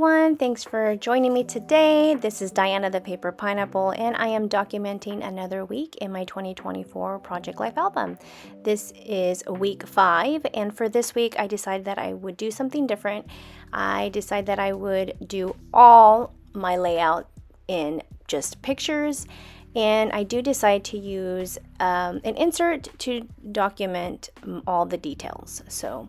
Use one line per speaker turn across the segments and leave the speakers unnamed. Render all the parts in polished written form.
everyone, thanks for joining me today. This is Diana the Paper Pineapple, and I am documenting another week in my 2024 Project Life album. This is week 5, and for this week I decided that I would do something different. I decided that I would do all my layout in just pictures, and I do decide to use an insert to document all the details. So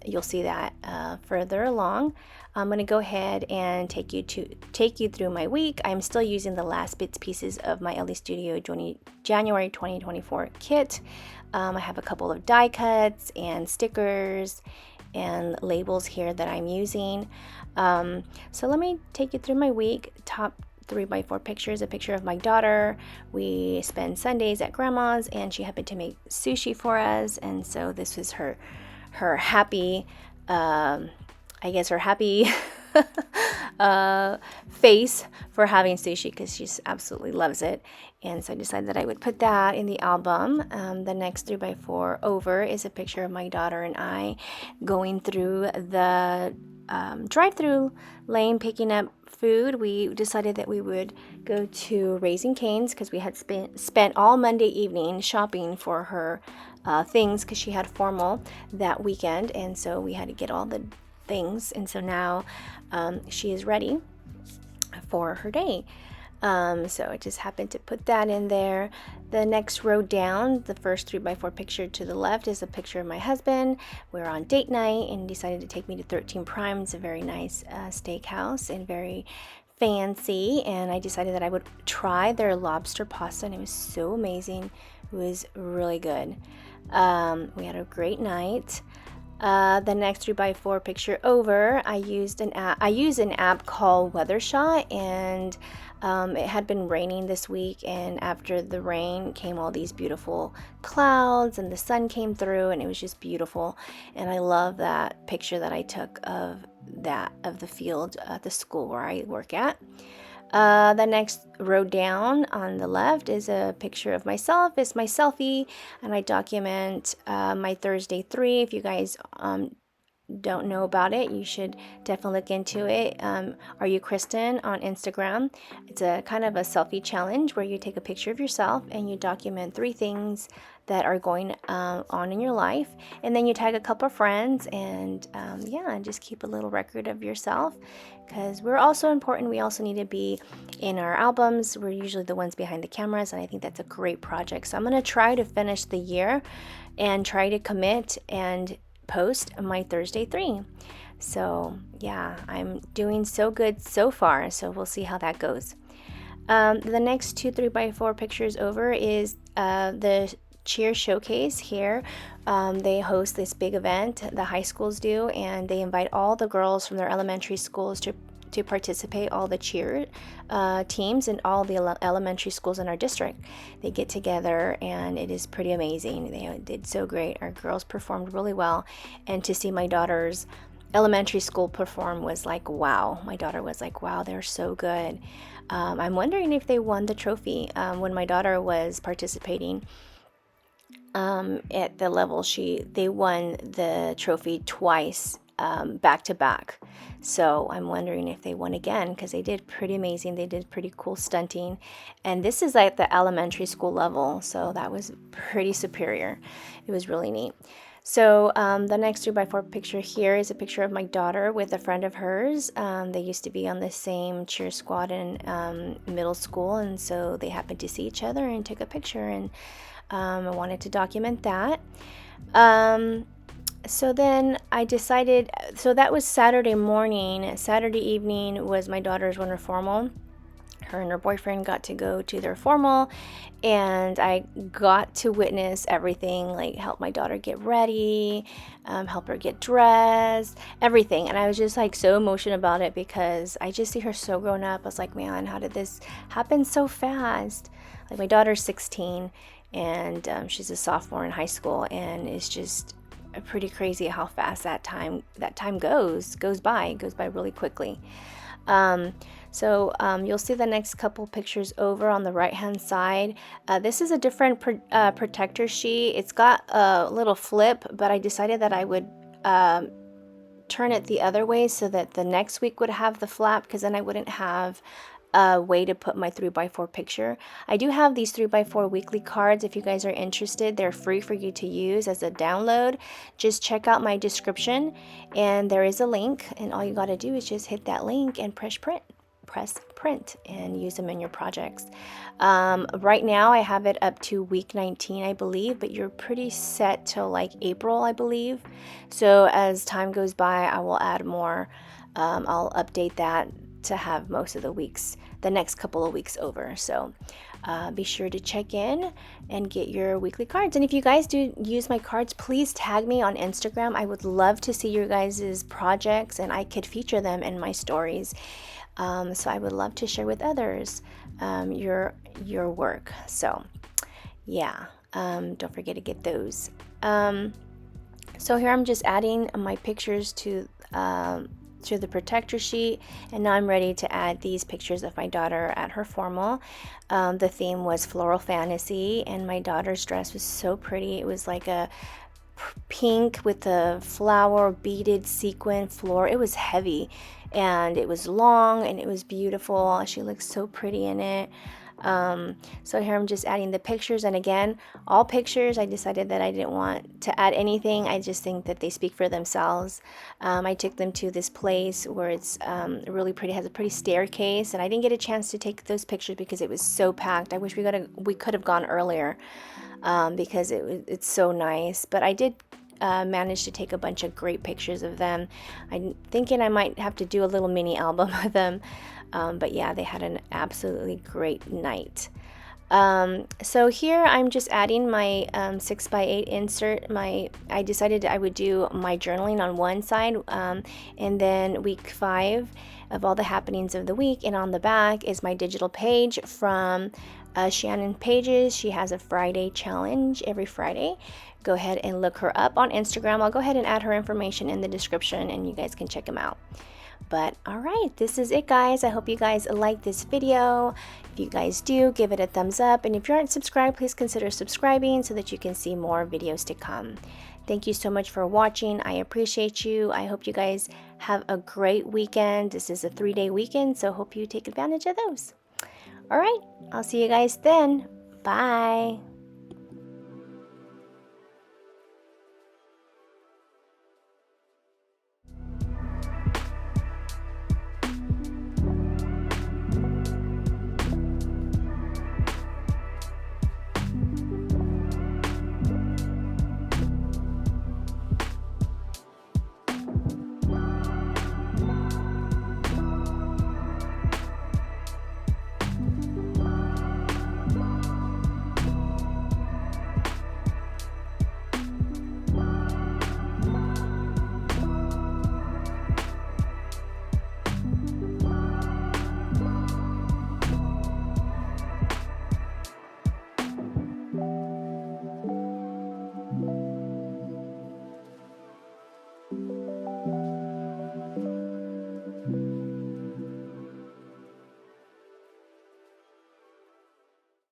you'll see that further along. I'm going to go ahead and take you through my week. I'm still using the last bits pieces of my Elle Studio January 2024 kit. I have a couple of die cuts and stickers and labels here that I'm using. So let me take you through my week. Top 3x4 pictures, a picture of my daughter. We spend Sundays at grandma's, and she happened to make sushi for us, and so this was her happy, I guess her happy face for having sushi, because she absolutely loves it. And so I decided that I would put that in the album. The next 3x4 over is a picture of my daughter and I going through the drive-through lane picking up food. We decided that we would go to Raising Cane's because we had spent all Monday evening shopping for her things, because she had formal that weekend, and so we had to get all the things, and so now she is ready for her day. So I just happened to put that in there. The next row down, the first 3x4 picture to the left, is a picture of my husband. We were on date night and decided to take me to 13 Prime. It's a very nice steakhouse and very fancy, and I decided that I would try their lobster pasta, and it was so amazing. It was really good. We had a great night. The next 3x4 picture over, I use an app called WeatherShot, and it had been raining this week, and after the rain came all these beautiful clouds, and the sun came through, and it was just beautiful. And I love that picture that I took of the field at the school where I work at. The next row down on the left is a picture of myself. It's my selfie, and I document my Thursday 3. If you guys don't know about it, you should definitely look into it. Are You Kristen on Instagram? It's a kind of a selfie challenge where you take a picture of yourself and you document 3 things that are going on in your life, and then you tag a couple of friends, and just keep a little record of yourself, because we're also important. We also need to be in our albums. We're usually the ones behind the cameras, and I think that's a great project. So I'm going to try to finish the year and try to commit and post my Thursday 3. So yeah, I'm doing so good so far, so we'll see how that goes. The next 2 3x4 pictures over is the cheer showcase here. They host this big event, the high schools do, and they invite all the girls from their elementary schools to participate, all the cheer teams in all the elementary schools in our district. They get together, and it is pretty amazing. They did so great. Our girls performed really well, and to see my daughter's elementary school perform was like, wow. My daughter was like, wow, they're so good. I'm wondering if they won the trophy. When my daughter was participating at the level, they won the trophy twice back to back. So I'm wondering if they won again, because they did pretty amazing. They did pretty cool stunting, and this is at the elementary school level, so that was pretty superior. It was really neat. So the next 2x4 picture here is a picture of my daughter with a friend of hers. They used to be on the same cheer squad in middle school, and so they happened to see each other and took a picture, and I wanted to document that. So then I decided, so that was Saturday morning. Saturday evening was my daughter's winter formal. Her and her boyfriend got to go to their formal, and I got to witness everything, like help my daughter get ready, help her get dressed, everything. And I was just like so emotional about it, because I just see her so grown up. I was like, man, how did this happen so fast? Like, my daughter's 16, and she's a sophomore in high school, and it's just pretty crazy how fast that time goes by really quickly. So you'll see the next couple pictures over on the right hand side. This is a different protector sheet. It's got a little flip, but I decided that I would turn it the other way so that the next week would have the flap, because then I wouldn't have a way to put my 3x4 picture. I do have these 3x4 weekly cards. If you guys are interested, they're free for you to use as a download. Just check out my description and there is a link, and all you got to do is just hit that link and press print and use them in your projects. Right now I have it up to week 19, I believe, but you're pretty set till like April, I believe. So as time goes by, I will add more. I'll update that to have most of the weeks, the next couple of weeks over. So be sure to check in and get your weekly cards. And if you guys do use my cards, please tag me on Instagram. I would love to see your guys' projects and I could feature them in my stories. So I would love to share with others your work. So yeah, don't forget to get those. So here I'm just adding my pictures to the protector sheet, and now I'm ready to add these pictures of my daughter at her formal. The theme was floral fantasy, and my daughter's dress was so pretty. It was like a pink with a flower beaded sequin floor. It was heavy and it was long and it was beautiful. She looked so pretty in it. So here I'm just adding the pictures, and again, all pictures, I decided that I didn't want to add anything. I just think that they speak for themselves. I took them to this place where it's really pretty, has a pretty staircase, and I didn't get a chance to take those pictures because it was so packed. I wish we could have gone earlier because it's so nice, but I did managed to take a bunch of great pictures of them. I'm thinking I might have to do a little mini album of them. But yeah, they had an absolutely great night. So here I'm just adding my 6x8 insert. I decided I would do my journaling on one side, and then week 5 of all the happenings of the week, and on the back is my digital page from Shannon Pages. She has a Friday challenge every Friday. Go ahead and look her up on Instagram. I'll go ahead and add her information in the description and you guys can check them out. But all right, this is it, guys. I hope you guys like this video. If you guys do, give it a thumbs up, and if you aren't subscribed, please consider subscribing so that you can see more videos to come. Thank you so much for watching. I appreciate you. I hope you guys have a great weekend. This is a 3-day weekend, so hope you take advantage of those. All right, I'll see you guys then. Bye.